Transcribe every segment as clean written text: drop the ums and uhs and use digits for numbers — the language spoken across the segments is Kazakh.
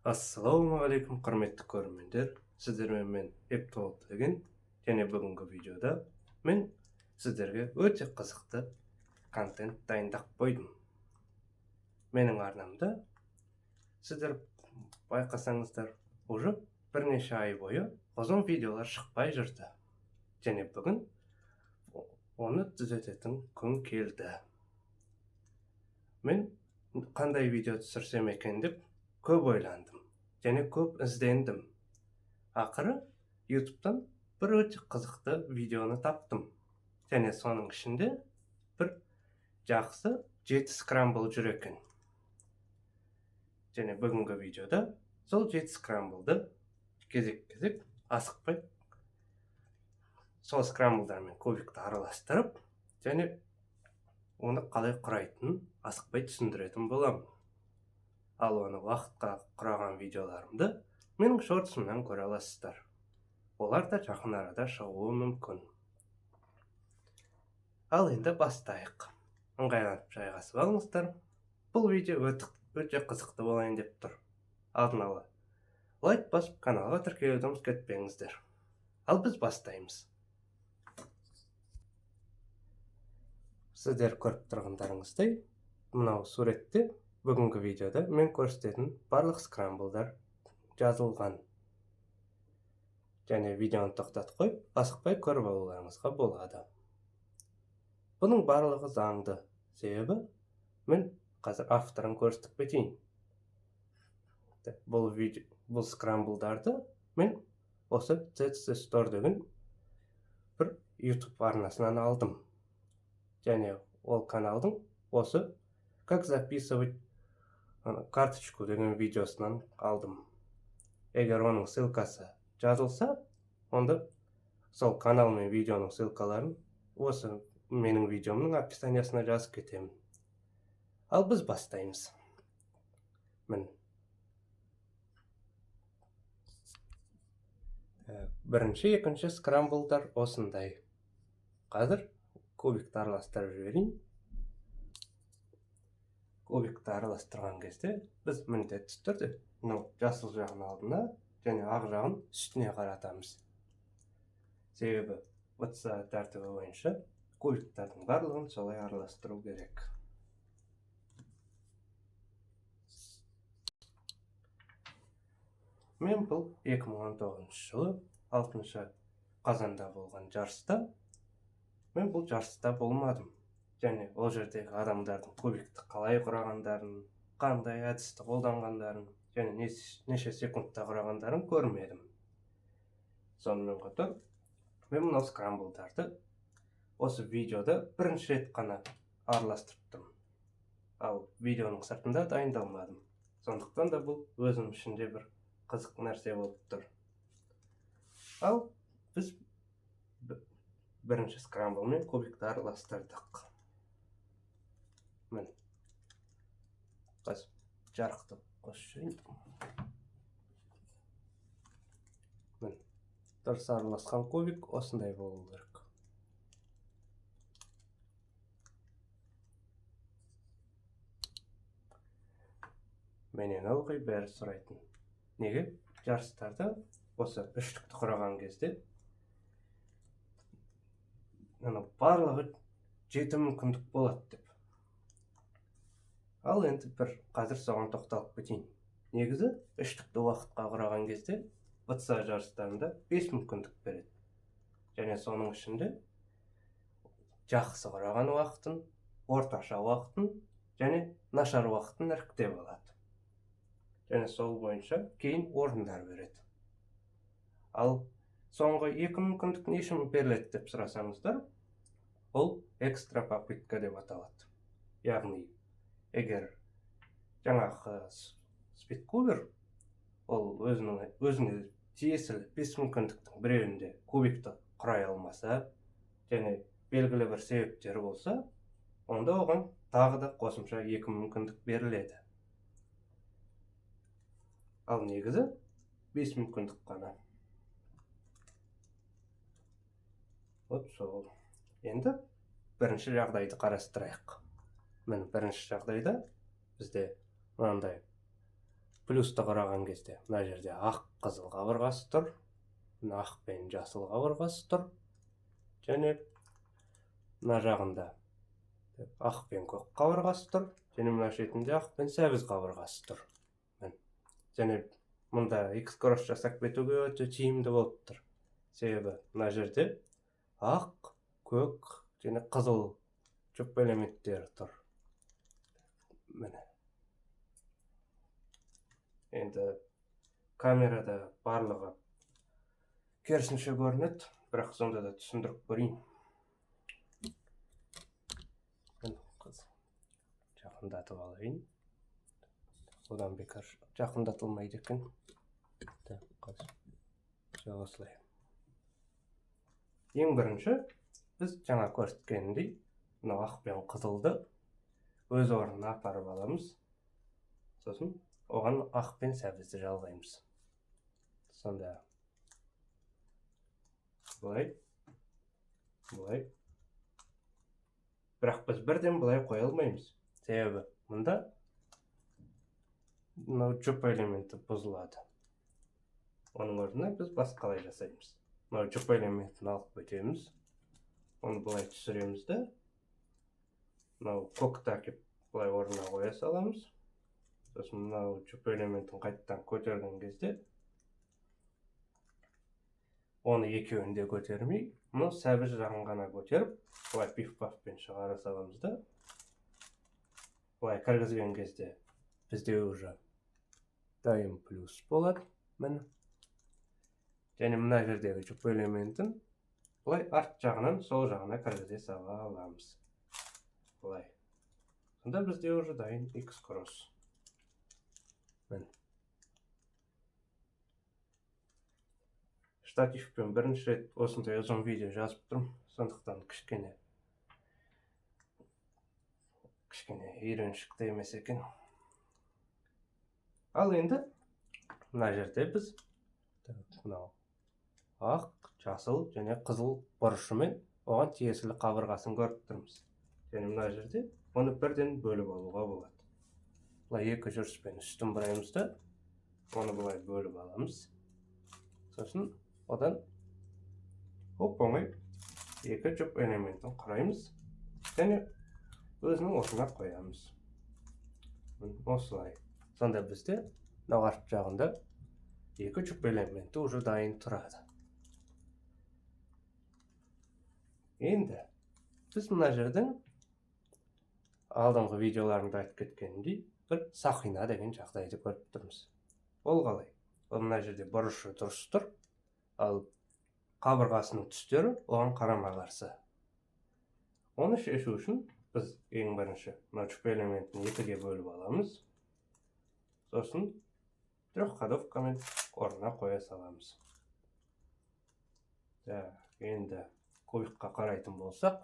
Ассалаумағалейкум, құрметті көрермендер. Сіздермен мен Эптолтеген, және бүгінгі видеода мен сіздерге өте қызықты контент дайындап қойдым. Менің арнамда сіздер байқасаңыздар, уже бірнеше ай бойы ұзын видеолар шықпай жүрді. Және бүгін оны түзететін күн келді. Мен қандай видео түсірсем екен деп көп ойландым, және көп іздендім. Ақыры YouTube'дан бір өте қызықты видеоны таптым. Және соның ішінде бір жақсы 7 скрамбл жүр екен. Және бүгінгі видеода сол 7 скрамблды кезек-кезек асықпай сол скрамблдармен кубикті араластырып, және оны қалай құрайтынын асықпай түсіндіретін боламын. Ал оны уақытқа құраған видеоларымды менің шортсымнан көре аласыздар. Олар да жақын арада шығуы мүмкін. Ал енді бастайық. Ыңғайланып жайғасып алыңыздар. Бұл видео өте қызықты болайын деп тұр. Алдын ала лайк басып, каналға тіркелуді ұмытып кетпеңіздер. Ал біз бастаймыз. Сіздер көріп тұрғандарыңыздай, мынау суретте бүгінгі видеода мен көрсететін барлық скрамблдар жазылған. Және видеоны тоқтатып қойып, асықпай көріп алуларыңызға болады. Бұның барлығы заңды. Себебі мен қазір авторын көрсетіп кетейін. Бұл скрамблдарды мен осы CC Store деген бір YouTube арнасынан алдым. Және ол каналдың осы как записывать карточку деген видеосынан алдым. Егер оның ссылкасы жазылса, онда сол канал мен видеоның ссылкаларын осы менің видеомның описаниясына жазып кетемін. Ал біз бастаймыз. Мін. Бірінші, екінші скрамблдар осындай. Қазір кубикті араластырып жіберейін. Кубикті араластырған кезде біз міндетті түрде жасыл жағын алдына және ақ жағын үстіне қаратамыз. Себебі ВЦ тәртібі бойынша кубиктердің барлығын солай араластыру керек. Мен бұл 2019 жылы 6 қазанда болған жарыста, мен бұл жарыста болмадым. Және ол жердегі адамдардың кубикті қалай құрағандарын, қандай әдісті қолданғандарын, және неше секундта құрағандарын көрмедім. Сонымен қатар, мен мынау скрамблдарды осы видеода бірінші рет қана араластырыптым. Ал видеоның сыртында дайындалмадым. Сондықтан да бұл өзім ішінде бір қызық нәрсе болып тұр. Ал біз бірінші скрамблмен кубикті араластырдық. Мен жарықты қосайын. Мен дұрыс араласқан кубик осындай болу керек. Менен ылғи бәрі сұрайтын. Неге? Жарыстарда осы үштікті құраған кезде барлығы 7 мүмкіндік болады деп. Ал енді бір қазір соған тоқталып кетейін. Негізі үштікті уақытқа құраған кезде ВЦ жарыстарында 5 мүмкіндік береді. Және соның ішінде жақсы құраған уақытын, орташа уақытын және нашар уақытын іріктеп алады. Және сол бойынша кейін орындар береді. Ал соңғы 2 мүмкіндік не үшін беріледі деп сұрасаңыздар, ол экстра попытка деп аталады. Яғни, егер жаңағы спидкубер ол өзіне тиесілі 5 мүмкіндіктің біреуінде кубикті құрай алмаса, және белгілі бір себептері болса, онда оған тағы да қосымша 2 мүмкіндік беріледі. Ал негізі 5 мүмкіндік қана. Сол. Енді бірінші жағдайды қарастырайық. Бірінші жағдайда бізде мынандай плюсты қараған кезде мына жерде ақ қызыл қабырғасы тұр, мына ақ пен жасыл қабырғасы тұр, және мына жағында ақ пен көк қабырғасы тұр, және мына шетінде ақ пен сәбіз қабырғасы тұр. Және мұнда X кросс жасап кетуге өте тиімді болып тұр. Себебі мына жерде ақ, көк және қызыл жұп элементтері тұр. Міне. Енді камерада барлығы керісінше көрінеді, бірақ сонда да түсіндіріп көрейін. Жақындатып алайын. Одан бекар жақындатылмайды екен. Осылай. Ең бірінші, біз жаңа көрсеткеніндей, мынау ақ пен қызылды өз орнына апарып аламыз. Сосын оған ақ пен сәбізді жалғаймыз. Сонда бұлай. Бірақ біз бірден бұлай қоя алмаймыз. Себебі мұнда мынау жұп элементі бұзылады. Оның орнына біз басқалай жасаймыз. Мынау жұп элементін алып өтеміз. Оны бұлай түсіреміз де. Мынау көкті әкеп бұлай орнына қоя саламыз. Сосын мынау жұп элементін қайттан көтерген кезде оны екеуін де көтермей, мұны сәбіз жағын ғана көтеріп, бұлай пиф-пафпен шығара саламыз да. Бұлай кіргізген кезде бізде уже дайын плюс болады. Міне. Және мына жердегі жұп элементін бұлай арт жағынан сол жағына кіргізе сала аламыз. Бұлай. Сонда бізде уже дайын X кросс. Міне. Штативпен бірінші рет осындай ұзын видео жазып тұрмын. Сондықтан кішкене үйреншікті емес екен. Ал енді мына жерде біз мынау ақ, жасыл және қызыл бұрышымен оған тиесілі қабырғасын көріп тұрмыз. Және мына жерде оны бірден бөліп алуға болады. Бұлай екі жүріспен үстін бұраймыз да, оны бұлай бөліп аламыз. Сосын одан оп-оңай екі жұп элементін құраймыз және өзінің орнына қоямыз. Осылай. Сонда бізде мынау арт жағында екі жұп элементі уже дайын тұрады. Енді біз мына жердің алдыңғы видеоларында айтып кеткеніндей бір сақина деген жағдайды көріп тұрмыз. Ол қалай? Ол мына жерде бұрышы дұрыс тұр, ал қабырғасының түстері оған қарама-қарсы. Оны шешу үшін біз ең бірінші мына жұп элементін екіге бөліп аламыз. Сосын трехходовкамен орнына қоя саламыз. Енді көйікқа қарайтын болсақ,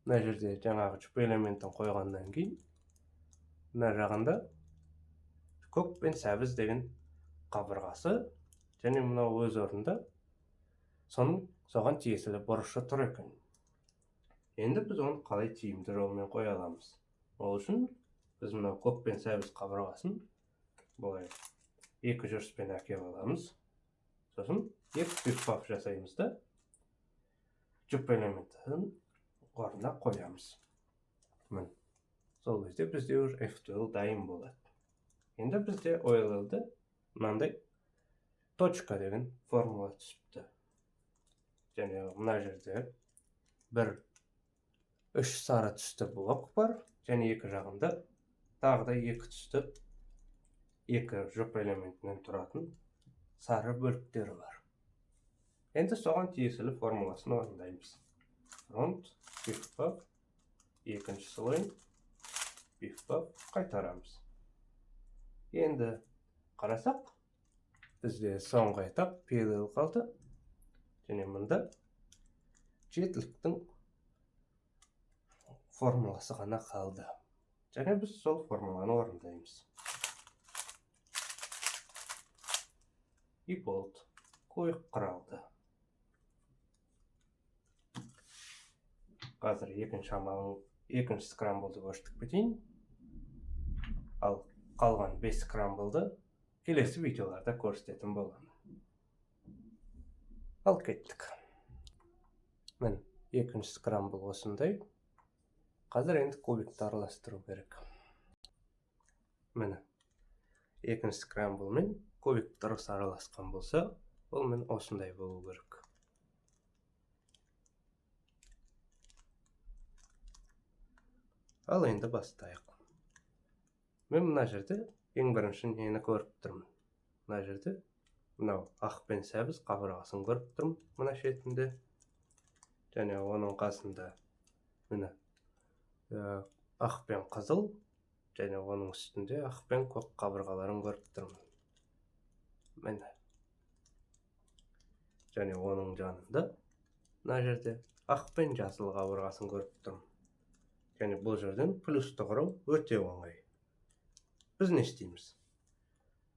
мына жерде жаңағы жұп элементін қойғаннан кейін мына жағында көк пен сәбіз деген қабырғасы және мынау өз орнында соған тиесілі бұрышы тұр екен. Енді біз оны қалай тиімді жолмен қоя аламыз? Ол үшін біз мынау көк пен сәбіз қабырғасын бұлай екі жүріспен әкеп аламыз. Сосын екі пиф-паф жасаймыз да жұп элементін орнына қоямыз. Сол кезде бізде уже F12 дайын болады. Енді бізде OLL-ді мынандай точка деген формула түсіпті. Және мына жерде бір үш сары түсті блок бар, және екі жағында тағы да екі түсті екі жұп элементінен тұратын сары бөліктері бар. Енді соған тиесілі формуласын орындаймыз. Фронт, пиф-паф, екінші слой, пиф-паф қайтарамыз. Енді қарасақ, бізде соңғы этап parallel қалды. Және мұнда жетіліктің формуласы ғана қалды. Және біз сол формуланы орындаймыз. И болды. Көйік құралды. Қазір екінші скрамблды өрштік бітейін. Ал қалған 5 скрамблды келесі видеоларда көрсететін боламын. Ал кеттік. Мен екінші скрамбл осындай. Қазір енді кубикті араластыру керек. Мені екінші скрамбл мен кубик дұрыс араласқан болса, ол мен осындай болу керек. Ал енді бастайық. Мен мына жерде ең бірінші нені көріп тұрмын. Мына жерде мынау ақ пен сәбіз қабырғасын көріп тұрмын мына шетінде. Және оның қасында міне ақ пен қызыл, және оның үстінде ақ пен көк қабырғаларын көріп тұрмын. Міне. Және оның жанында мына жерде ақ пен жасыл қабырғасын көріп тұрмын. Және бұл жерден плюсты құрау өте оңай. Біз не істейміз?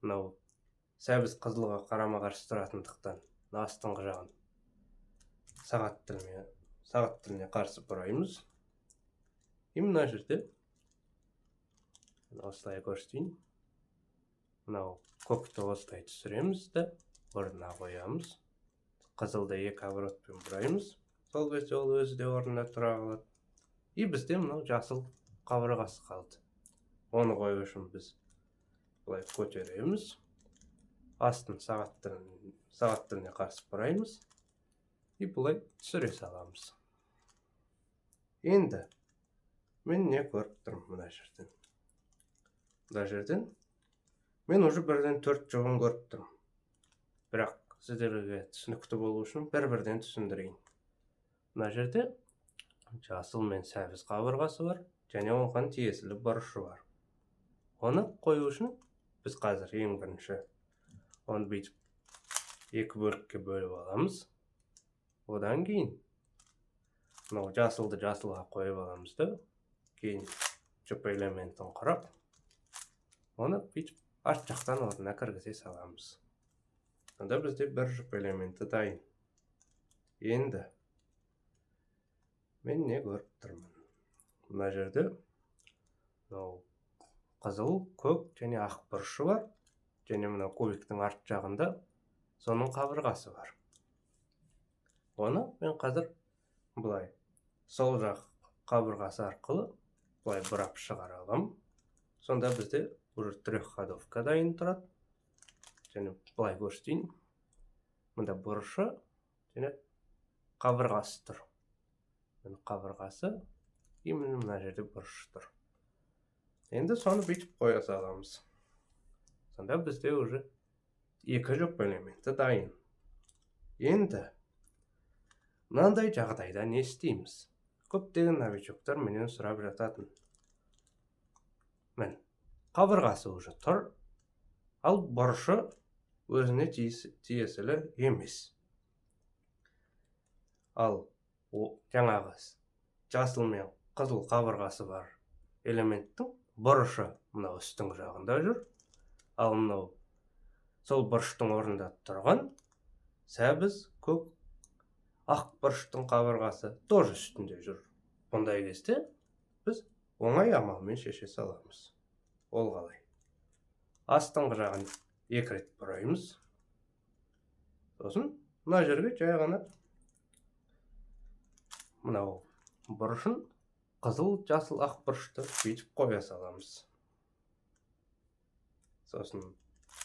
Мынау сәбіз қызылға қарама-қарсы тұратындықтан астыңғы жағын сағат тіліне қарсы бұраймыз. Мына жерде осылай көрсетейін. Мынау көкті осылай түсіреміз де орнына қоямыз. Қызылды екі оборотпен бұраймыз. Сол кезде ол өзі де орнына тұра қалады. Бізде мынау жасыл қабырғасы қалды. Оны қою үшін біз бұлай көтереміз. Астын сағат тіліне қарсы бұраймыз. Бұлай түсіре саламыз. Енді мен не көріп тұрмын мына жерден? Мына жерден мен уже бірден 4 жоғын көріп тұрмын. Бірақ сіздерге түсінікті болу үшін бір-бірден түсіндірейін. Мына жерде жасыл мен сәбіз қабырғасы бар, және оған тиесілі бұрышы бар. Оны қою үшін біз қазір ең бірінші оны бүйтіп екі бөлікке бөліп аламыз. Одан кейін мынау жасылды жасылға қойып аламыз да, кейін жұп элементін құрап, оны бүйтіп арт жақтан орнына кіргізе саламыз. Сонда бізде бір жұп элементі дайын. Енді мен не көріп тұрмын? Мына жерде қызыл, көк және ақ бұрышы бар. Және мына кубиктің арт жағында соның қабырғасы бар. Оны мен қазір бұлай сол жақ қабырғасы арқылы бұлай бұрап шығара аламын. Сонда бізде уже трехходовка дайын тұрады. Және бұлай көрсетейін. Мында бұрышы және қабырғасы тұр. Қабырғасы, мына жерде бұрышы тұр. Енді соны бүйтіп қоя саламыз. Сонда бізде уже екі жұп элементі дайын. Енді мынандай жағдайда не істейміз? Көптеген новичоктар менен сұрап жататын. Мен қабырғасы уже тұр, ал бұрышы өзіне тиесілі емес. Ал жаңағы жасыл мен қызыл қабырғасы бар элементтің бұрышы мынау үстің жағында жүр. Ал мынау сол бұрыштың орнында тұрған сәбіз, көк, ақ бұрыштың қабырғасы тоже үстінде жүр. Бұндай кезде біз оңай амалмен шеше саламыз. Ол қалай? Астыңғы жағын екі рет бұраймыз. Сосын мына жерге жай ғана мынау бұрышын қызыл, жасыл, ақ бұрышты бүйтіп қоя саламыз. Сосын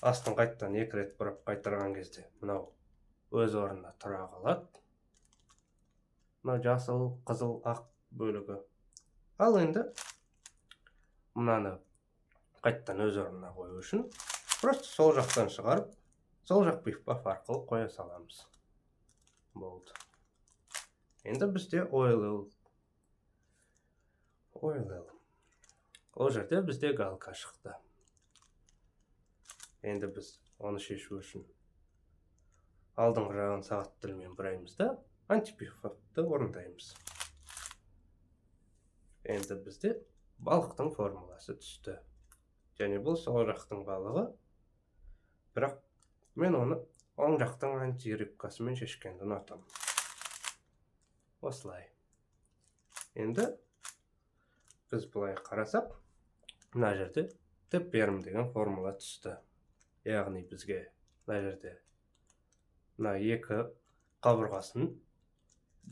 астын қайттан екі рет бұрып қайтарған кезде мынау өз орнына тұра қалады. Мынау жасыл, қызыл, ақ бөлігі. Ал енді мынаны қайттан өз орнына қою үшін просто сол жақтан шығарып, сол жақ бифбаф арқылы қоя саламыз. Болды. Енді бізде OLL. Ол жерде бізде галка шықты. Енді біз оны шешу үшін алдыңғы жағын сағат тілімен бұраймыз да, антипифбафты орындаймыз. Енді бізде балықтың формуласы түсті. Және бұл сол жақтың балығы. Бірақ мен оны оң жақтың антирыбкасымен шешкенді ұнатамын. Осылай. Енді біз бұлай қарасақ, мына жерде тіп ярым деген формула түсті. яғни бізге мына жерде мына екі қабырғасын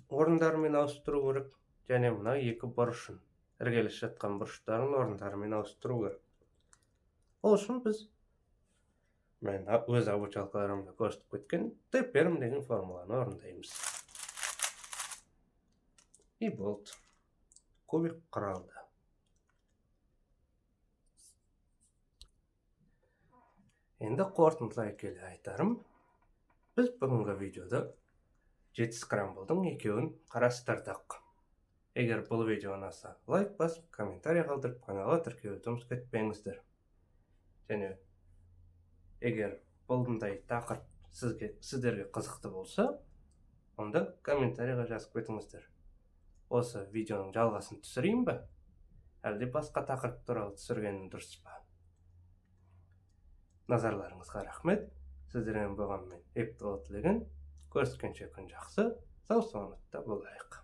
орындарымен ауыстыру керек, және мына екі бұрышын, іргелес жатқан бұрыштарын орындарымен ауыстыру керек. Ол үшін біз мен өз обучалкаларымда көрсетіп кеткен Т-перм деген формуланы орындаймыз. И болды. Кубик құралды. Енді қорытындылай келе айтарым, біз бүгінгі видеода 7 скрамблдың екеуін қарастырдық. Егер бұл видео ұнаса, лайк басып, комментарий қалдырып, каналға тіркелуді ұмытып кетпеңіздер. Және егер бұндай тақырып сіздерге қызықты болса, онда комментарийға жазып кетіңіздер. Осы видеоның жалғасын түсірейін бе? Әлде басқа тақырып туралы түсіргенім дұрыс па? Назарларыңызға рахмет. Сіздермен болған мен Епті тілеген. Көріскенше күн жақсы, сау саламатта болайық.